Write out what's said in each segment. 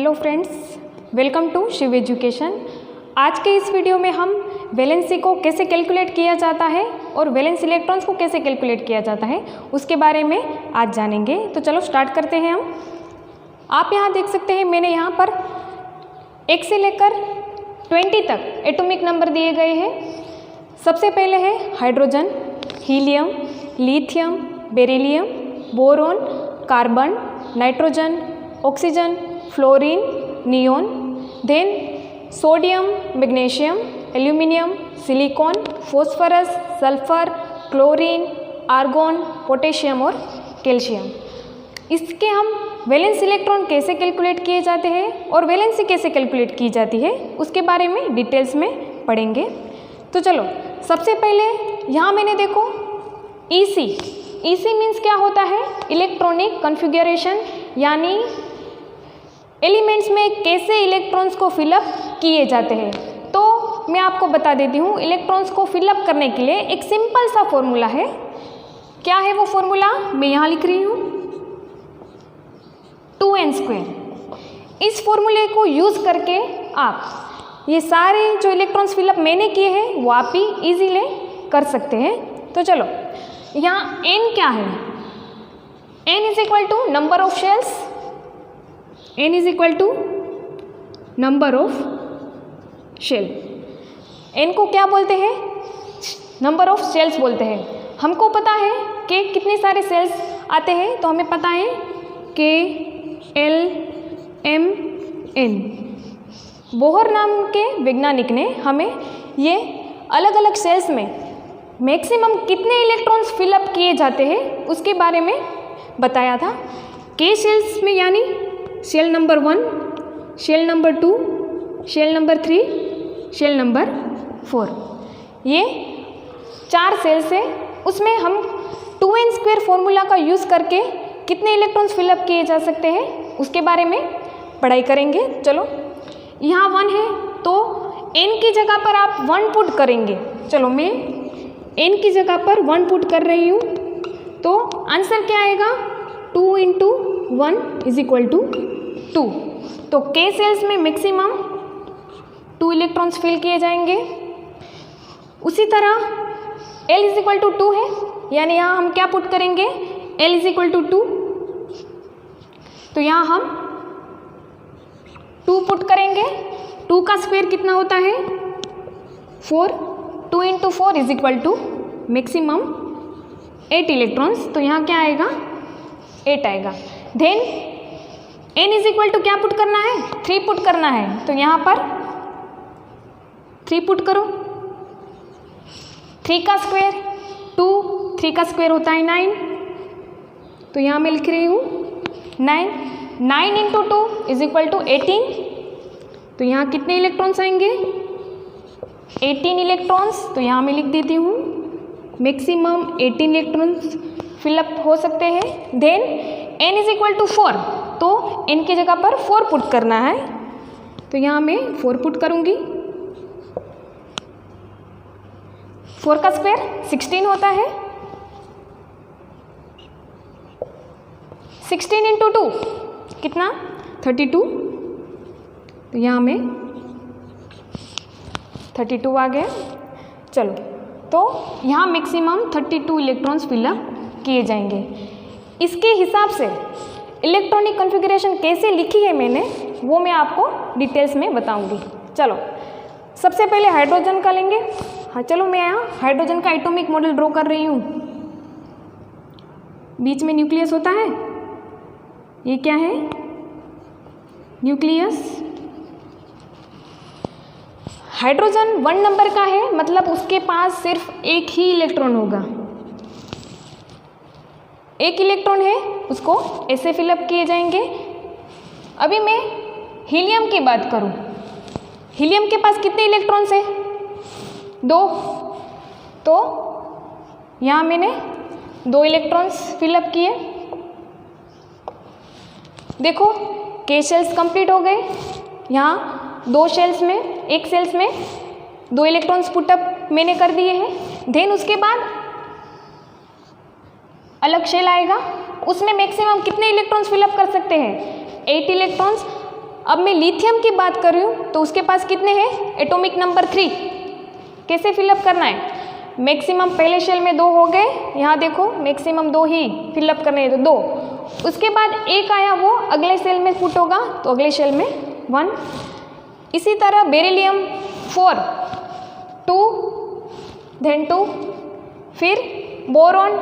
Hello friends, welcome to Shiv education. आज के इस वीडियो में हम वैलेंसी को कैसे कैलकुलेट किया जाता है और वैलेंस इलेक्ट्रॉन्स को कैसे कैलकुलेट किया जाता है उसके बारे में आज जानेंगे। तो चलो स्टार्ट करते हैं हम। आप यहाँ देख सकते हैं मैंने यहाँ पर 1 से लेकर 20 तक एटॉमिक नंबर दिए गए हैं। सबसे पहले है hydrogen, helium, lithium, beryllium, boron, carbon, nitrogen, oxygen, fluorine, neon, then sodium, magnesium, aluminium, silicon, phosphorus, sulphur, chlorine, argon, potassium और कैल्शियम। इसके हम वैलेंस इलेक्ट्रॉन कैसे कैलकुलेट किए जाते हैं और वैलेंसी कैसे कैलकुलेट की जाती है उसके बारे में डिटेल्स में पढ़ेंगे। तो चलो सबसे पहले यहाँ मैंने देखो EC मीन्स क्या होता है, इलेक्ट्रॉनिक कॉन्फ़िगरेशन, यानी एलिमेंट्स में कैसे इलेक्ट्रॉन्स को फिलअप किए जाते हैं। तो मैं आपको बता देती हूँ, इलेक्ट्रॉन्स को फिलअप करने के लिए एक सिंपल सा फॉर्मूला है। क्या है वो फॉर्मूला, मैं यहाँ लिख रही हूँ 2n²। इस फॉर्मूले को यूज़ करके आप ये सारे जो इलेक्ट्रॉन्स फिलअप मैंने किए हैं वो आप भी इजीली कर सकते हैं। तो चलो यहाँ n क्या है, n is equal to number of shells, n is equal to number of shell. n को क्या बोलते हैं, नंबर ऑफ शेल्स बोलते हैं। हमको पता है कि कितने सारे सेल्स आते हैं, तो हमें पता है कि LMN। बोहर नाम के वैज्ञानिक ने हमें ये अलग अलग सेल्स में मैक्सिमम कितने इलेक्ट्रॉन्स फिलअप किए जाते हैं उसके बारे में बताया था। के सेल्स में यानी shell number 1, shell number 2, shell number 3, shell number 4, ये 4 सेल्स है। उसमें हम 2n² फॉर्मूला का यूज़ करके कितने इलेक्ट्रॉन्स फिलअप किए जा सकते हैं उसके बारे में पढ़ाई करेंगे। चलो यहाँ 1 है तो n की जगह पर आप 1 पुट करेंगे। चलो मैं n की जगह पर 1 पुट कर रही हूँ, तो आंसर क्या आएगा, 2 × 1 इज इक्वल टू 2। तो K सेल्स में मैक्सिमम 2 इलेक्ट्रॉन्स फिल किए जाएंगे। उसी तरह L इज इक्वल टू 2 है, यानी यहाँ हम क्या पुट करेंगे, L इज इक्वल टू 2। तो यहाँ हम 2 पुट करेंगे। 2 का स्क्वायर कितना होता है, 4। 2 × 4 is equal to maximum 8 electrons. तो यहाँ क्या आएगा, 8 आएगा। Then n is equal to क्या पुट करना है, 3 पुट करना है। तो यहाँ पर 3 पुट करो। 3 का स्क्वायर 2, 3 का स्क्वायर होता है 9। तो यहाँ मैं लिख रही हूँ 9। 9 × 2 इज इक्वल टू 18। तो यहाँ कितने इलेक्ट्रॉन्स आएंगे, 18 इलेक्ट्रॉन्स। तो यहाँ मैं लिख देती हूँ मैक्सिमम 18 इलेक्ट्रॉन्स फिलअप हो सकते हैं। Then n is equal to 4, तो n की जगह पर 4 पुट करना है। तो यहाँ मैं 4 पुट करूँगी। 4 का स्क्वायर 16 होता है। 16 × 2 कितना, 32। तो यहाँ में 32 आ गया। चलो तो यहाँ मैक्सिमम 32 इलेक्ट्रॉन्स फिलअप किए जाएंगे। इसके हिसाब से इलेक्ट्रॉनिक कॉन्फ़िगरेशन कैसे लिखी है मैंने, वो मैं आपको डिटेल्स में बताऊंगी। चलो सबसे पहले हाइड्रोजन का लेंगे। हाँ चलो मैं यहाँ हाइड्रोजन का एटॉमिक मॉडल ड्रॉ कर रही हूँ। बीच में न्यूक्लियस होता है, ये क्या है, न्यूक्लियस। हाइड्रोजन 1 नंबर का है, मतलब उसके पास सिर्फ एक ही इलेक्ट्रॉन होगा। एक इलेक्ट्रॉन है, उसको ऐसे फिलअप किए जाएंगे। अभी मैं हीलियम की बात करूं, हीलियम के पास कितने इलेक्ट्रॉन्स है, 2। तो यहाँ मैंने 2 इलेक्ट्रॉन्स फिलअप किए। देखो K शेल्स कंप्लीट हो गए। यहाँ 2 शेल्स में, एक सेल्स में 2 इलेक्ट्रॉन्स पुटअप मैंने कर दिए हैं। देन उसके बाद अलग शेल आएगा, उसमें मैक्सिमम कितने इलेक्ट्रॉन्स फिलअप कर सकते हैं, 8 इलेक्ट्रॉन्स। अब मैं लिथियम की बात कर रही हूँ तो उसके पास कितने हैं, एटॉमिक नंबर 3। कैसे फिलअप करना है, मैक्सिमम पहले शेल में 2 हो गए, यहाँ देखो मैक्सिमम 2 ही फिलअप करने हैं तो 2, उसके बाद एक आया वो अगले सेल में पुट होगा तो अगले शेल में 1। इसी तरह बेरिलियम 4 2 देन 2, फिर बोरॉन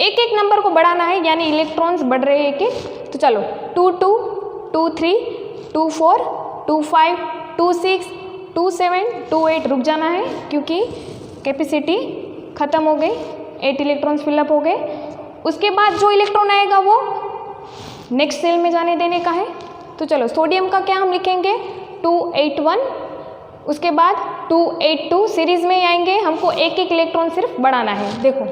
एक एक नंबर को बढ़ाना है, यानी इलेक्ट्रॉन्स बढ़ रहे हैं एक एक, तो चलो 2 2 2 3 2 4 2 5 2 6 2 7 2 8 रुक जाना है क्योंकि कैपेसिटी ख़त्म हो गई, 8 इलेक्ट्रॉन्स फिलअप हो गए। उसके बाद जो इलेक्ट्रॉन आएगा वो नेक्स्ट सेल में जाने देने का है। तो चलो सोडियम का क्या हम लिखेंगे 281, उसके बाद 282 सीरीज में ही आएंगे, हमको एक एक इलेक्ट्रॉन सिर्फ बढ़ाना है। देखो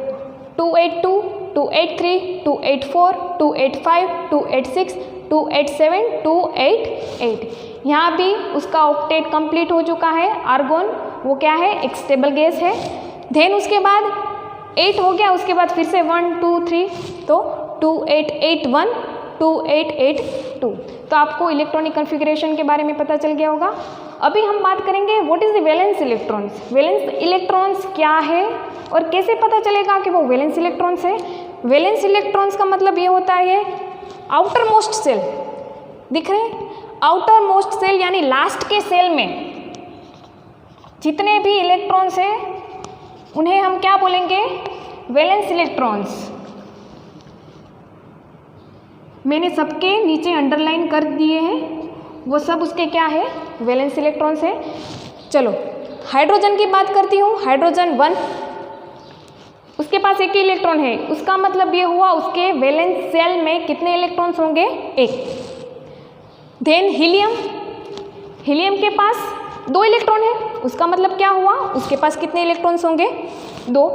282 283 284 285 286 287 288, यहाँ भी उसका ऑक्टेट कंप्लीट हो चुका है। आर्गोन वो क्या है, एक स्टेबल गैस है। देन उसके बाद 8 हो गया, उसके बाद फिर से 1 2 3 तो 2881 2882। तो आपको इलेक्ट्रॉनिक कॉन्फ़िगरेशन के बारे में पता चल गया होगा। अभी हम बात करेंगे what is the valence electrons. Valence electrons क्या है और कैसे पता चलेगा कि वो वैलेंस इलेक्ट्रॉन्स है। वैलेंस इलेक्ट्रॉन्स का मतलब ये होता है आउटर मोस्ट सेल, दिख रहे हैं, आउटर मोस्ट सेल यानी लास्ट के सेल में जितने भी इलेक्ट्रॉन्स हैं उन्हें हम क्या बोलेंगे, वैलेंस इलेक्ट्रॉन्स। मैंने सबके नीचे अंडरलाइन कर दिए हैं, वो सब उसके क्या है, वैलेंस इलेक्ट्रॉन्स है। चलो हाइड्रोजन की बात करती हूँ। हाइड्रोजन 1, उसके पास एक ही इलेक्ट्रॉन है, उसका मतलब ये हुआ उसके वैलेंस सेल में कितने इलेक्ट्रॉन्स होंगे, 1। देन हीलियम, हीलियम के पास 2 इलेक्ट्रॉन है, उसका मतलब क्या हुआ, उसके पास कितने इलेक्ट्रॉन्स होंगे, 2।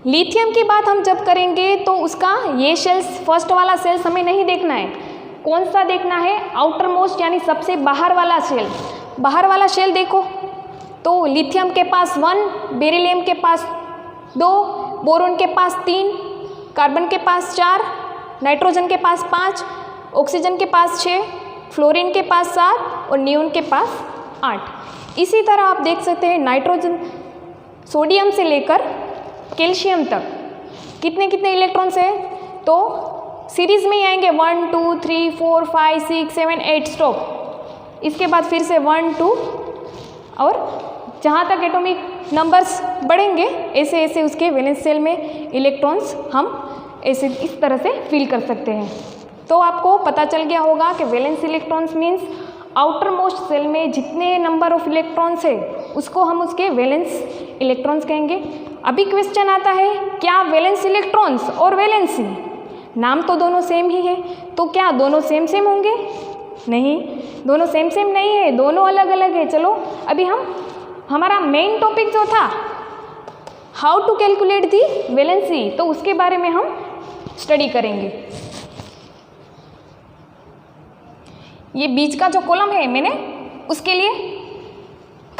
लिथियम की बात हम जब करेंगे तो उसका ये शेल्स, फर्स्ट वाला सेल्स हमें नहीं देखना है, कौन सा देखना है, आउटर मोस्ट यानी सबसे बाहर वाला शेल। बाहर वाला शेल देखो तो लिथियम के पास 1, बेरिलियम के पास 2, बोरोन के पास 3, कार्बन के पास 4, नाइट्रोजन के पास 5, ऑक्सीजन के पास 6, फ्लोरीन के पास 7 और नियोन के पास 8। इसी तरह आप देख सकते हैं नाइट्रोजन, सोडियम से लेकर कैल्शियम तक कितने कितने इलेक्ट्रॉन्स हैं, तो सीरीज में ही आएंगे 1 2 3 4 5 6 7 8 स्टॉप। इसके बाद फिर से 1 2 और जहाँ तक एटॉमिक नंबर्स बढ़ेंगे ऐसे ऐसे उसके वैलेंस सेल में इलेक्ट्रॉन्स हम ऐसे इस तरह से फिल कर सकते हैं। तो आपको पता चल गया होगा कि valence electrons means outermost cell में जितने नंबर ऑफ इलेक्ट्रॉन्स है उसको हम उसके वैलेंस इलेक्ट्रॉन्स कहेंगे। अभी क्वेश्चन आता है क्या वैलेंस इलेक्ट्रॉन्स और वैलेंसी, नाम तो दोनों सेम ही है, तो क्या दोनों सेम सेम होंगे, नहीं, दोनों सेम सेम नहीं है, दोनों अलग अलग है। चलो अभी हम हमारा मेन टॉपिक जो था how to calculate the valency, तो उसके बारे में हम स्टडी करेंगे। ये बीच का जो कॉलम है मैंने उसके लिए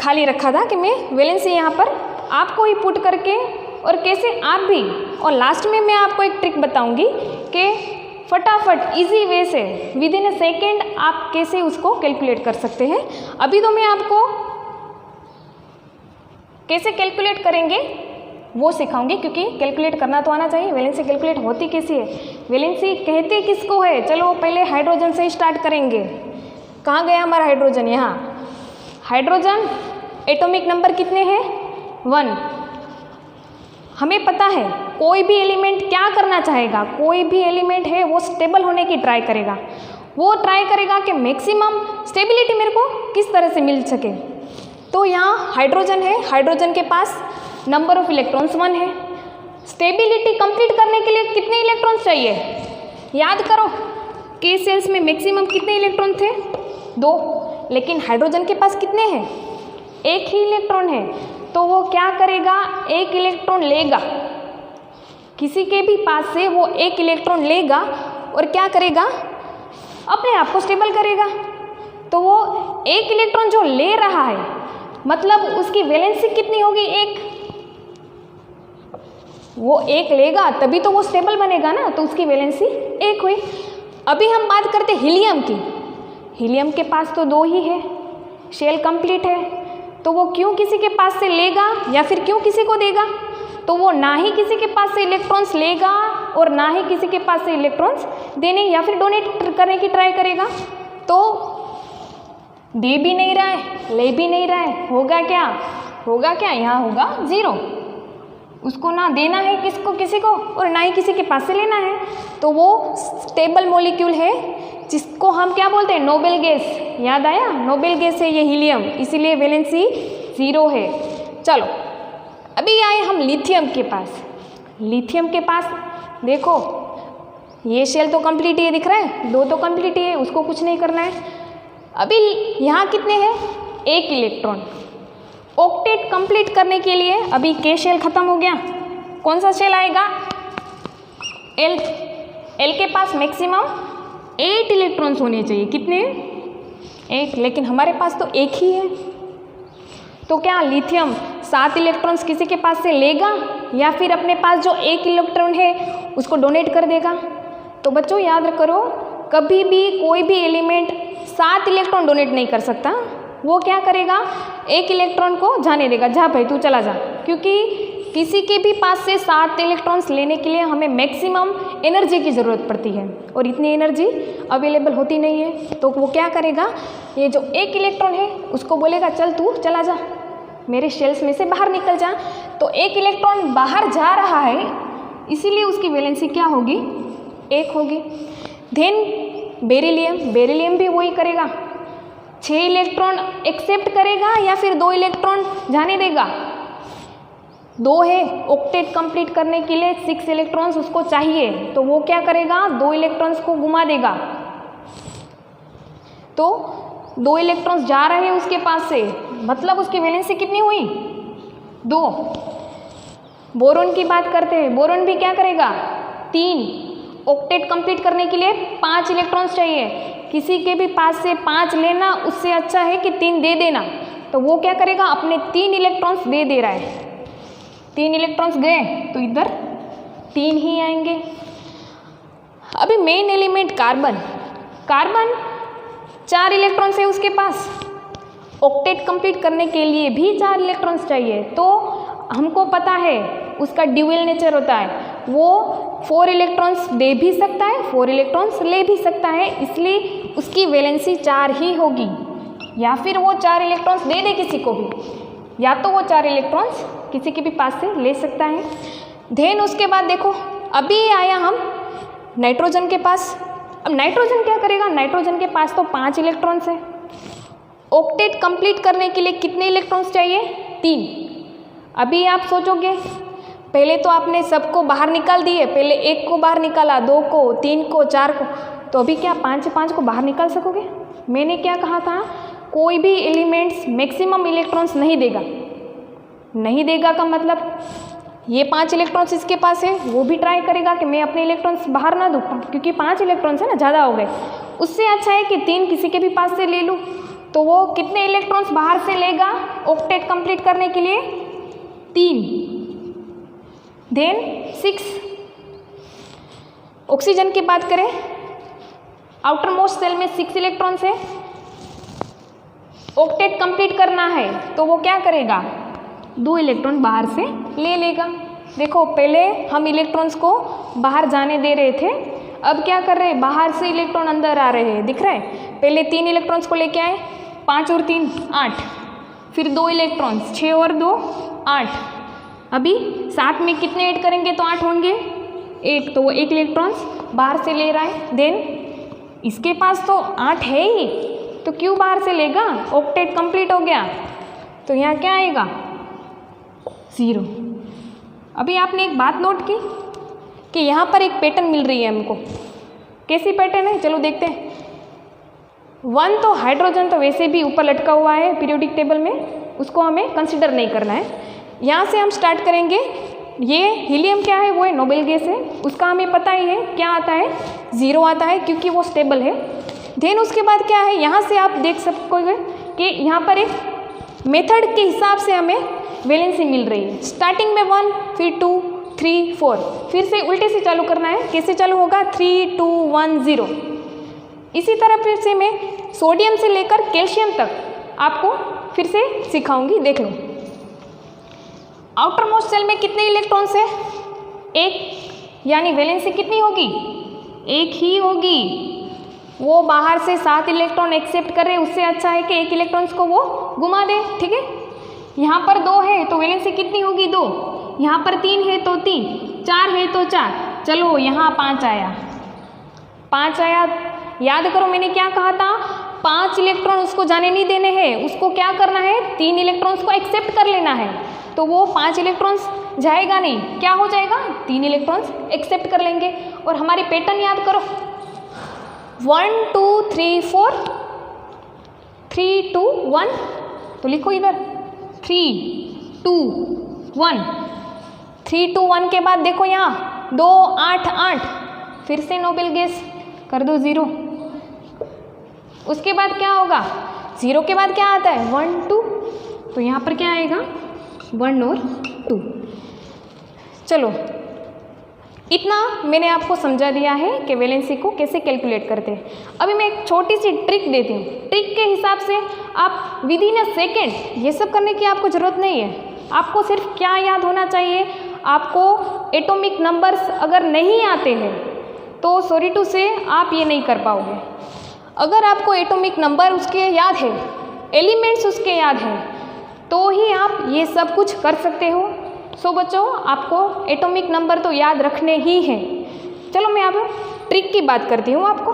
खाली रखा था कि मैं वैलेंसी यहाँ पर आपको ही पुट करके और कैसे आप भी, और लास्ट में मैं आपको एक ट्रिक बताऊंगी कि फटाफट इजी वे से विद इन अ सेकेंड आप कैसे उसको कैलकुलेट कर सकते हैं। अभी तो मैं आपको कैसे कैलकुलेट करेंगे वो सिखाऊंगी, क्योंकि कैलकुलेट करना तो आना चाहिए। वैलेंसी कैलकुलेट होती कैसी है, वैलेंसी कहते किसको है। चलो पहले हाइड्रोजन से स्टार्ट करेंगे। कहाँ गया हमारा हाइड्रोजन, यहाँ। हाइड्रोजन एटॉमिक नंबर कितने हैं, 1। हमें पता है कोई भी एलिमेंट क्या करना चाहेगा, कोई भी एलिमेंट है वो स्टेबल होने की ट्राई करेगा, वो ट्राई करेगा कि मैक्सिमम स्टेबिलिटी मेरे को किस तरह से मिल सके। तो यहाँ हाइड्रोजन है, हाइड्रोजन के पास नंबर ऑफ इलेक्ट्रॉन्स 1 है। स्टेबिलिटी कंप्लीट करने के लिए कितने इलेक्ट्रॉन्स चाहिए, याद करो के सेल्स में मैक्सिमम कितने इलेक्ट्रॉन थे, 2, लेकिन हाइड्रोजन के पास कितने हैं, 1 ही इलेक्ट्रॉन है। तो वो क्या करेगा, 1 इलेक्ट्रॉन लेगा, किसी के भी पास से वो 1 इलेक्ट्रॉन लेगा और क्या करेगा, अपने आप को स्टेबल करेगा। तो वो 1 इलेक्ट्रॉन जो ले रहा है मतलब उसकी वैलेंसी कितनी होगी, 1। वो 1 लेगा तभी तो वो स्टेबल बनेगा ना, तो उसकी वैलेंसी 1 हुई। अभी हम बात करते हीलियम की। हीलियम के पास तो 2 ही है, शेल कंप्लीट है, तो वो क्यों किसी के पास से लेगा या फिर क्यों किसी को देगा? तो वो ना ही किसी के पास से इलेक्ट्रॉन्स लेगा और ना ही किसी के पास से इलेक्ट्रॉन्स देने या फिर डोनेट करने की ट्राई करेगा। तो दे भी नहीं रहा है, ले भी नहीं रहा है, होगा क्या? होगा क्या? यहाँ होगा 0। उसको ना देना है किसको, किसी को, और ना ही किसी के पास से लेना है। तो वो स्टेबल मॉलिक्यूल है जिसको हम क्या बोलते हैं? Noble gas. याद आया? नोबेल गैस है ये हीलियम, इसीलिए वैलेंसी 0 है। चलो अभी आए हम लिथियम के पास। लिथियम के पास देखो, ये शेल तो कंप्लीट ही दिख रहा है, 2 तो कंप्लीट ही है, उसको कुछ नहीं करना है। अभी यहाँ कितने हैं? 1 इलेक्ट्रॉन। ऑक्टेट कंप्लीट करने के लिए अभी के शेल खत्म हो गया, कौन सा शेल आएगा? एल। एल के पास मैक्सिमम 8 इलेक्ट्रॉन्स होने चाहिए। कितने? 8, लेकिन हमारे पास तो 1 ही है। तो क्या लिथियम 7 इलेक्ट्रॉन्स किसी के पास से लेगा या फिर अपने पास जो 1 इलेक्ट्रॉन है उसको डोनेट कर देगा? तो बच्चों याद करो, कभी भी कोई भी एलिमेंट 7 इलेक्ट्रॉन डोनेट नहीं कर सकता। वो क्या करेगा? 1 इलेक्ट्रॉन को जाने देगा, जा भाई तू चला जा, क्योंकि किसी के भी पास से 7 इलेक्ट्रॉन्स लेने के लिए हमें मैक्सिमम एनर्जी की ज़रूरत पड़ती है और इतनी एनर्जी अवेलेबल होती नहीं है। तो वो क्या करेगा? ये जो 1 इलेक्ट्रॉन है उसको बोलेगा चल तू चला जा, मेरे शेल्स में से बाहर निकल जा। तो 1 इलेक्ट्रॉन बाहर जा रहा है, इसीलिए उसकी वैलेंसी क्या होगी? 1 होगी। देन बेरिलियम, बेरिलियम भी वही करेगा, 6 इलेक्ट्रॉन एक्सेप्ट करेगा या फिर 2 इलेक्ट्रॉन जाने देगा? 2 है, ऑक्टेट कंप्लीट करने के लिए 6 इलेक्ट्रॉन्स उसको चाहिए, तो वो क्या करेगा? 2 इलेक्ट्रॉन्स को घुमा देगा। तो 2 इलेक्ट्रॉन्स जा रहे हैं उसके पास से, मतलब उसकी वैलेंसी कितनी हुई? 2। बोरोन की बात करते हैं, बोरोन भी क्या करेगा? 3। ऑक्टेट कंप्लीट करने के लिए 5 इलेक्ट्रॉन्स चाहिए, किसी के भी पास से 5 लेना उससे अच्छा है कि 3 दे देना। तो वो क्या करेगा? अपने 3 इलेक्ट्रॉन्स दे रहा है। 3 इलेक्ट्रॉन्स गए तो इधर 3 ही आएंगे। अभी main element carbon, carbon 4 electrons है उसके पास, ऑक्टेट कंप्लीट करने के लिए भी 4 इलेक्ट्रॉन्स चाहिए। तो हमको पता है उसका ड्यूअल नेचर होता है, वो 4 इलेक्ट्रॉन्स दे भी सकता है, 4 इलेक्ट्रॉन्स ले भी सकता है, इसलिए उसकी वैलेंसी 4 ही होगी। या फिर वो 4 इलेक्ट्रॉन्स दे दे किसी को भी, या तो वो 4 इलेक्ट्रॉन्स किसी के भी पास से ले सकता है। देन उसके बाद देखो, अभी आया हम नाइट्रोजन के पास। अब नाइट्रोजन क्या करेगा? नाइट्रोजन के पास तो 5 इलेक्ट्रॉन्स है, ऑक्टेट कंप्लीट करने के लिए कितने इलेक्ट्रॉन्स चाहिए? 3। अभी आप सोचोगे, पहले तो आपने सबको बाहर निकाल दिए, पहले 1 को बाहर निकाला, 2 को, 3 को, 4 को, तो अभी क्या 5 को बाहर निकाल सकोगे? मैंने क्या कहा था? कोई भी एलिमेंट्स मैक्सिमम इलेक्ट्रॉन्स नहीं देगा। नहीं देगा का मतलब ये 5 इलेक्ट्रॉन्स इसके पास है, वो भी ट्राई करेगा कि मैं अपने इलेक्ट्रॉन्स बाहर ना दूँ, क्योंकि 5 इलेक्ट्रॉन्स है ना, ज़्यादा हो गए। उससे अच्छा है कि 3 किसी के भी पास से ले लूँ। तो वो कितने इलेक्ट्रॉन्स बाहर से लेगा ऑक्टेट कंप्लीट करने के लिए? 3। देन 6। ऑक्सीजन की बात करें, आउटर मोस्ट सेल में 6 इलेक्ट्रॉन्स है, ऑक्टेट कंप्लीट करना है तो वो क्या करेगा? 2 इलेक्ट्रॉन बाहर से ले लेगा। देखो पहले हम इलेक्ट्रॉन्स को बाहर जाने दे रहे थे, अब क्या कर रहे हैं? बाहर से इलेक्ट्रॉन अंदर आ रहे हैं, दिख रहा है? पहले 3 इलेक्ट्रॉन्स को लेके आए, 5 और 3 8, फिर 2 इलेक्ट्रॉन्स, 6 और 2 8, अभी साथ में कितने ऐड करेंगे तो 8 होंगे? 1, तो वो 1 इलेक्ट्रॉन्स बाहर से ले रहा है। देन इसके पास तो 8 है ही, तो क्यों बाहर से लेगा? ऑक्टेट कंप्लीट हो गया, तो यहाँ क्या आएगा? 0। अभी आपने एक बात नोट की कि यहाँ पर एक पैटर्न मिल रही है हमको। कैसी पैटर्न है? चलो देखते हैं। 1 तो हाइड्रोजन तो वैसे भी ऊपर लटका हुआ है पीरियोडिक टेबल में, उसको हमें कंसिडर नहीं करना है। यहाँ से हम स्टार्ट करेंगे। ये हीलियम क्या है? वो है नोबेल गैस है, उसका हमें पता ही है क्या आता है? 0 आता है, क्योंकि वो स्टेबल है। देन उसके बाद क्या है? यहाँ से आप देख सकोगे कि यहाँ पर एक मेथड के हिसाब से हमें वैलेंसी मिल रही है। स्टार्टिंग में 1, फिर 2, 3, 4, फिर से उल्टे से चालू करना है। कैसे चालू होगा? 3, 2, 1, 0। इसी तरह फिर से मैं सोडियम से लेकर कैल्शियम तक आपको फिर से सिखाऊंगी, देख लो। आउटर मोस्ट सेल में कितने इलेक्ट्रॉन्स है? एक, यानी वैलेंसी कितनी होगी? एक ही होगी। वो बाहर से 7 इलेक्ट्रॉन एक्सेप्ट कर रहे हैं, उससे अच्छा है कि एक इलेक्ट्रॉन्स को वो घुमा दे, ठीक है। यहाँ पर 2 है तो वैलेंसी कितनी होगी? 2। यहाँ पर 3 है तो 3, 4 है तो 4, चलो यहाँ 5 आया, 5 आया। याद करो मैंने क्या कहा था, 5 इलेक्ट्रॉन उसको जाने नहीं देने हैं, उसको क्या करना है? 3 इलेक्ट्रॉन्स को एक्सेप्ट कर लेना है। तो वो 5 इलेक्ट्रॉन्स जाएगा नहीं, क्या हो जाएगा? 3 इलेक्ट्रॉन्स एक्सेप्ट कर लेंगे। और हमारी पैटर्न याद करो, 1 2 3 4, 3 2 1, तो लिखो इधर 3 2 1, 3 2 1 के बाद देखो यहाँ 2 8 8, फिर से नोबेल गैस कर दो 0। उसके बाद क्या होगा? 0 के बाद क्या आता है? 1 2, तो यहाँ पर क्या आएगा? 1 और 2। चलो, इतना मैंने आपको समझा दिया है कि वैलेंसी को कैसे कैलकुलेट करते हैं। अभी मैं एक छोटी सी ट्रिक देती हूँ। ट्रिक के हिसाब से आप विद इन अ सेकेंड ये सब करने की आपको ज़रूरत नहीं है। आपको सिर्फ क्या याद होना चाहिए? आपको एटॉमिक नंबर्स अगर नहीं आते हैं तो सॉरी टू से आप ये नहीं कर पाओगे। अगर आपको एटॉमिक नंबर उसके याद है, एलिमेंट्स उसके याद हैं, तो ही आप ये सब कुछ कर सकते हो। सो बच्चों, आपको एटॉमिक नंबर तो याद रखने ही हैं। चलो मैं अब ट्रिक की बात करती हूँ आपको।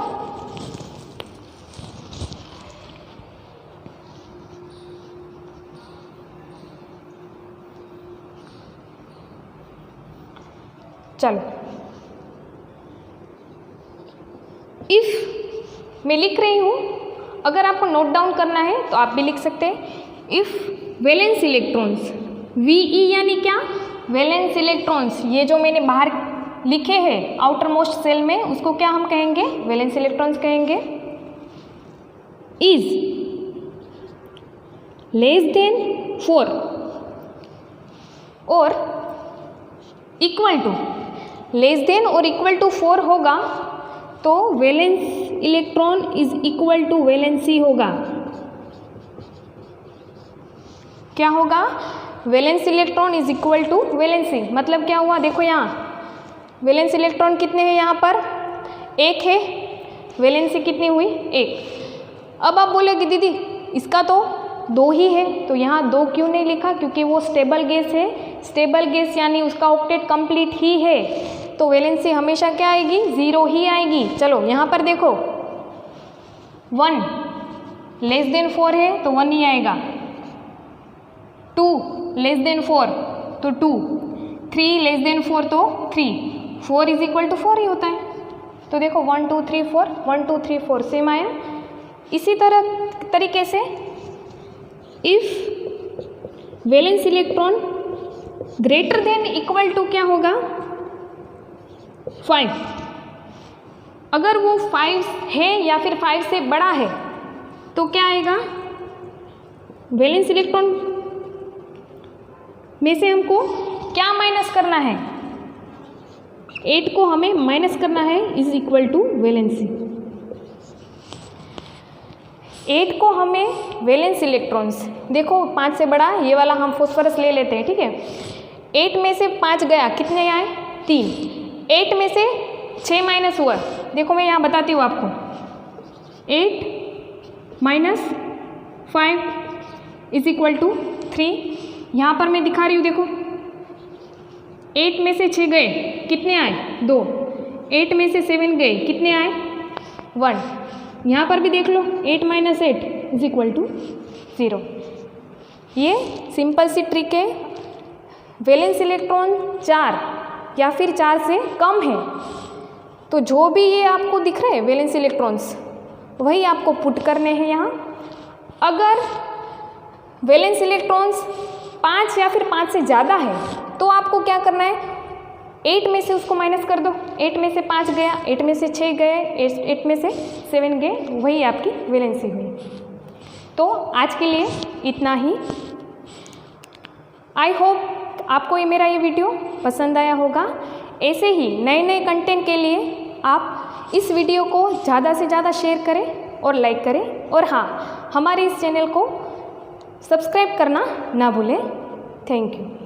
चलो, इफ मैं लिख रही हूँ, अगर आपको नोट डाउन करना है तो आप भी लिख सकते हैं। इफ वैलेंस इलेक्ट्रॉन्स, VE यानी क्या? वैलेंस इलेक्ट्रॉन्स, ये जो मैंने बाहर लिखे हैं आउटर मोस्ट सेल में, उसको क्या हम कहेंगे? वैलेंस इलेक्ट्रॉन्स कहेंगे। इज लेस देन 4 और इक्वल टू, लेस देन और इक्वल टू 4 होगा तो valence electron is equal to valency होगा। क्या होगा? Valence electron is equal to valency. मतलब क्या हुआ? देखो यहाँ वैलेंस इलेक्ट्रॉन कितने हैं? यहाँ पर 1 है, वैलेंसी कितनी हुई? 1। अब आप बोलोगे दीदी इसका तो 2 ही है, तो यहाँ 2 क्यों नहीं लिखा? क्योंकि वो स्टेबल गैस है। स्टेबल गैस यानी उसका ऑक्टेट कंप्लीट ही है, तो वैलेंसी हमेशा क्या आएगी? 0 ही आएगी। चलो यहाँ पर देखो 1 लेस देन 4 है तो 1 ही आएगा, 2 लेस देन 4 तो 2, 3 लेस देन 4 तो 3, 4 इज इक्वल टू 4 ही होता है। तो देखो 1 2 3 4, 1 2 3 4 सेम आया। इसी तरीके से if valence electron greater than equal to क्या होगा? 5। अगर वो 5 है या फिर 5 से बड़ा है तो क्या आएगा? वैलेंस इलेक्ट्रॉन में से हमको क्या माइनस करना है? 8 को हमें माइनस करना है, इज इक्वल टू वैलेंसी। 8 को हमें वैलेंस इलेक्ट्रॉन्स, देखो 5 से बड़ा, ये वाला हम फॉस्फोरस ले लेते हैं, ठीक है। 8 में से 5 गया, कितने आए? 3। 8 में से 6 माइनस हुआ, देखो मैं यहाँ बताती हूँ आपको। 8 माइनस 5 इज इक्वल टू 3। यहाँ पर मैं दिखा रही हूँ, देखो 8 में से 6 गए, कितने आए? 2। 8 में से 7 गए, कितने आए? 1। यहाँ पर भी देख लो 8 माइनस 8 इज इक्वल टू 0। ये सिंपल सी ट्रिक है। वैलेंस इलेक्ट्रॉन 4 या फिर 4 से कम है तो जो भी ये आपको दिख रहे हैं वैलेंस इलेक्ट्रॉन्स, वही आपको पुट करने हैं यहाँ। अगर वैलेंस इलेक्ट्रॉन्स 5 या फिर 5 से ज़्यादा है तो आपको क्या करना है? 8 में से उसको माइनस कर दो। 8 में से 5 गया, 8 में से 6 गए, 8 में से 7 गए, वही आपकी वैलेंसी हुई। तो आज के लिए इतना ही। आई होप आपको ये मेरा ये वीडियो पसंद आया होगा। ऐसे ही नए नए कंटेंट के लिए आप इस वीडियो को ज़्यादा से ज़्यादा शेयर करें और लाइक करें, और हाँ, हमारे इस चैनल को सब्सक्राइब करना ना भूलें। Thank you.